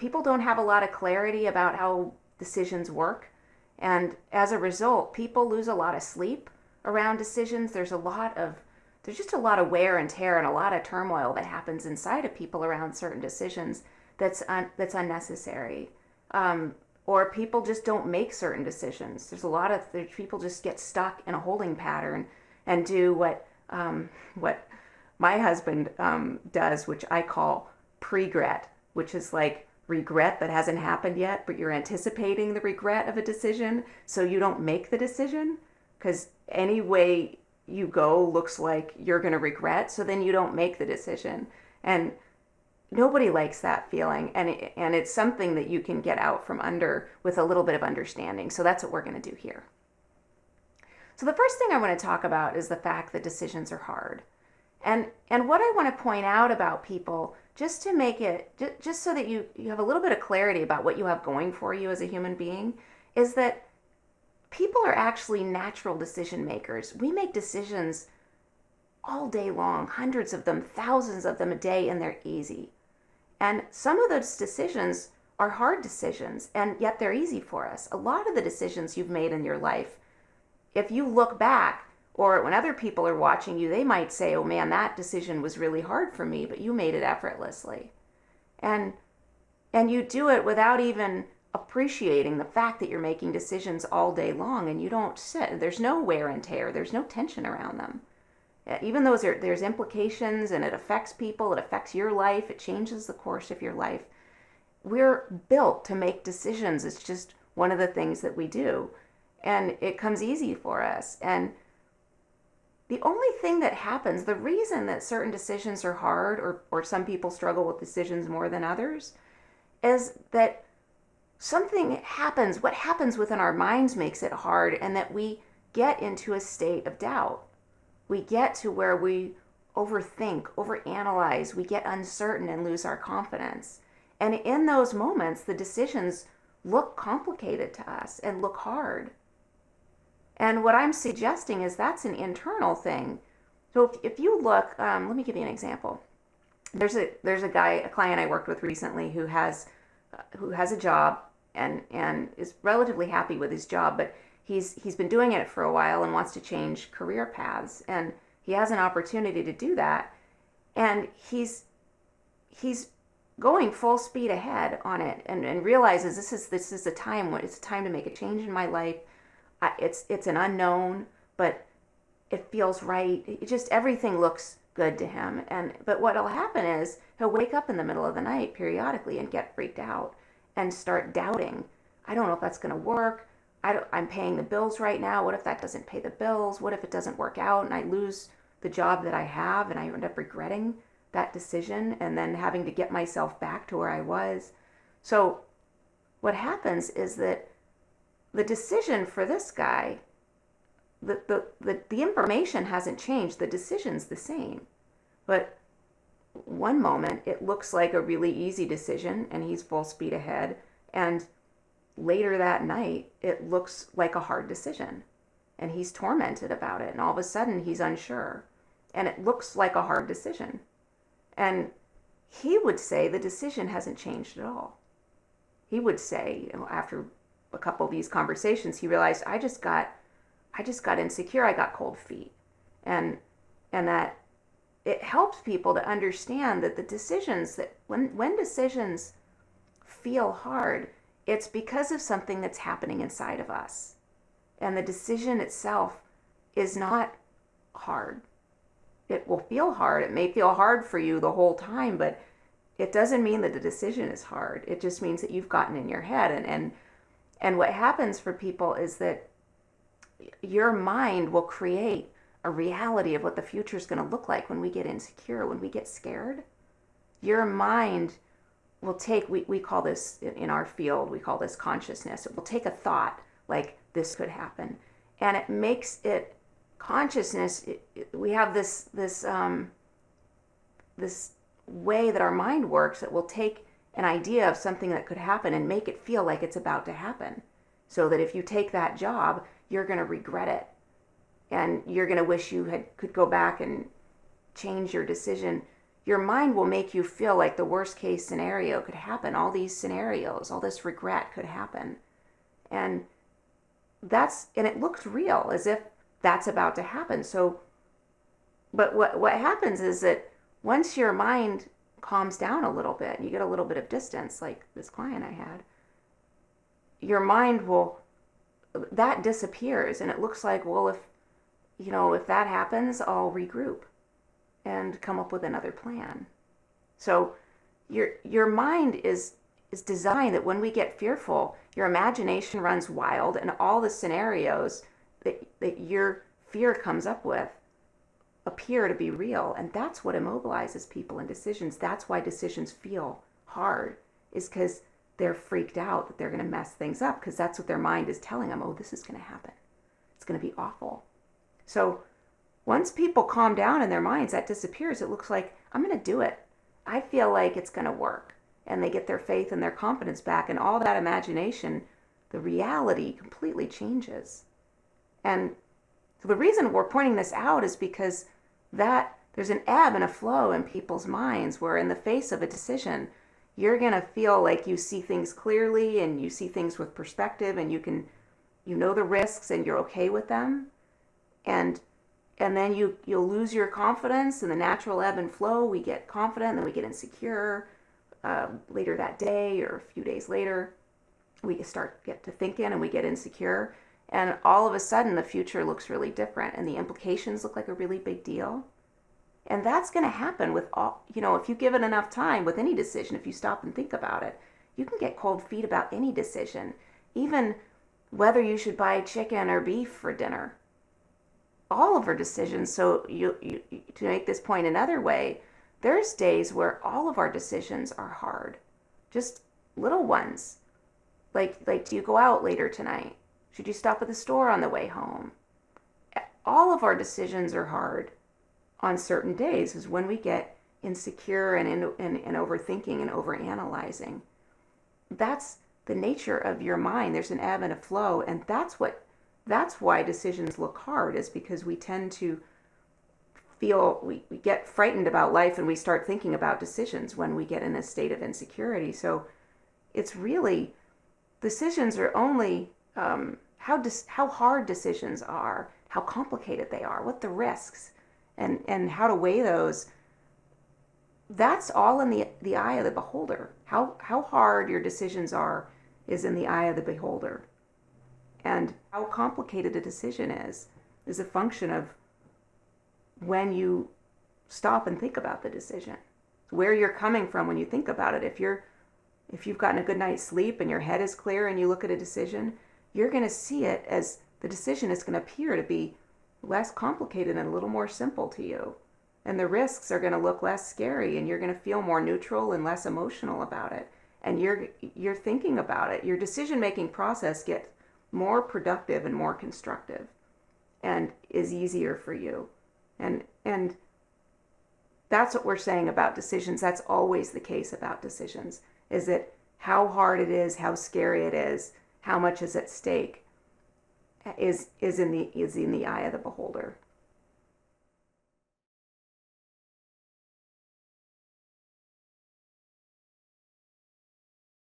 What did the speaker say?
people don't have a lot of clarity about how decisions work. And as a result, people lose a lot of sleep around decisions. There's just a lot of wear and tear and a lot of turmoil that happens inside of people around certain decisions that's unnecessary. Or people just don't make certain decisions. There's people just get stuck in a holding pattern and do what my husband does, which I call pre-gret, which is like regret that hasn't happened yet, but you're anticipating the regret of a decision, so you don't make the decision, because any way you go looks like you're going to regret, so then you don't make the decision. And nobody likes that feeling, and it's something that you can get out from under with a little bit of understanding. So that's what we're going to do here. So the first thing I want to talk about is the fact that decisions are hard. And what I want to point out about people, just to make it, just so that you have a little bit of clarity about what you have going for you as a human being, is that people are actually natural decision makers. We make decisions all day long, hundreds of them, thousands of them a day, and they're easy. And some of those decisions are hard decisions, and yet they're easy for us. A lot of the decisions you've made in your life, if you look back, or when other people are watching you, they might say, oh man, that decision was really hard for me, but you made it effortlessly. And you do it without even appreciating the fact that you're making decisions all day long, and you don't sit. There's no wear and tear. There's no tension around them. Even though there's implications and it affects people, it affects your life, it changes the course of your life. We're built to make decisions. It's just one of the things that we do. And it comes easy for us. And the only thing that happens, the reason that certain decisions are hard, or some people struggle with decisions more than others, is that something happens. What happens within our minds makes it hard, and that we get into a state of doubt. We get to where we overthink, overanalyze, we get uncertain and lose our confidence. And in those moments, the decisions look complicated to us and look hard. And what I'm suggesting is that's an internal thing. So if you look, let me give you an example. There's a client I worked with recently who has a job and is relatively happy with his job, but he's been doing it for a while and wants to change career paths, and he has an opportunity to do that, and he's going full speed ahead on it, and realizes this is a time when it's time to make a change in my life. It's an unknown, but it feels right. Everything looks good to him. But what'll happen is he'll wake up in the middle of the night periodically and get freaked out and start doubting. I don't know if that's going to work. I'm paying the bills right now. What if that doesn't pay the bills? What if it doesn't work out and I lose the job that I have and I end up regretting that decision and then having to get myself back to where I was? So what happens is that the decision for this guy, the information hasn't changed. The decision's the same. But one moment it looks like a really easy decision and he's full speed ahead, and later that night it looks like a hard decision and he's tormented about it, and all of a sudden he's unsure and it looks like a hard decision. And he would say the decision hasn't changed at all. He would say, after a couple of these conversations, he realized, I just got insecure. I got cold feet. And that it helps people to understand that the decisions that when decisions feel hard, it's because of something that's happening inside of us. And the decision itself is not hard. It will feel hard. It may feel hard for you the whole time, but it doesn't mean that the decision is hard. It just means that you've gotten in your head. And what happens for people is that your mind will create a reality of what the future is going to look like when we get insecure, when we get scared. Your mind will take, we call this, in our field, we call this consciousness. It will take a thought like this could happen, and it makes it consciousness. We have this way that our mind works that will take an idea of something that could happen and make it feel like it's about to happen. So that if you take that job, you're going to regret it. And you're going to wish you could go back and change your decision. your mind will make you feel like the worst case scenario could happen. All these scenarios, all this regret could happen. And it looks real as if that's about to happen. So, but what happens is that once your mind calms down a little bit and you get a little bit of distance, like this client I had, your mind that disappears, and it looks like, well, if that happens, I'll regroup and come up with another plan. So your mind is designed that when we get fearful, your imagination runs wild, and all the scenarios that your fear comes up with appear to be real. And that's what immobilizes people in decisions. That's why decisions feel hard, is because they're freaked out that they're going to mess things up, because that's what their mind is telling them. Oh, this is going to happen. It's going to be awful. So once people calm down in their minds, that disappears. It looks like, I'm going to do it. I feel like it's going to work. And they get their faith and their confidence back, and all that imagination, the reality completely changes. And so the reason we're pointing this out is because that there's an ebb and a flow in people's minds where in the face of a decision, you're going to feel like you see things clearly and you see things with perspective, and you know the risks and you're okay with them. And then you'll lose your confidence in the natural ebb and flow. We get confident, and then we get insecure later that day or a few days later. We get to thinking and we get insecure. And all of a sudden, the future looks really different, and the implications look like a really big deal. And that's going to happen with all, if you give it enough time with any decision, if you stop and think about it, you can get cold feet about any decision, even whether you should buy chicken or beef for dinner. All of our decisions, so to make this point another way, there's days where all of our decisions are hard, just little ones. Like do you go out later tonight? Should you stop at the store on the way home? All of our decisions are hard on certain days, is when we get insecure and overthinking and overanalyzing. That's the nature of your mind. There's an ebb and a flow, and that's why decisions look hard, is because we tend to feel, we get frightened about life, and we start thinking about decisions when we get in a state of insecurity. So it's really, decisions are only how hard decisions are, how complicated they are, what the risks, and how to weigh those. That's all in the eye of the beholder. How hard your decisions are is in the eye of the beholder. And how complicated a decision is a function of when you stop and think about the decision, where you're coming from when you think about it. If you've gotten a good night's sleep and your head is clear and you look at a decision, you're going to see it as the decision is going to appear to be less complicated and a little more simple to you. And the risks are going to look less scary, and you're going to feel more neutral and less emotional about it. And you're thinking about it. Your decision-making process gets more productive and more constructive and is easier for you. And that's what we're saying about decisions. That's always the case about decisions, is that how hard it is, how scary it is, how much is at stake is in the eye of the beholder.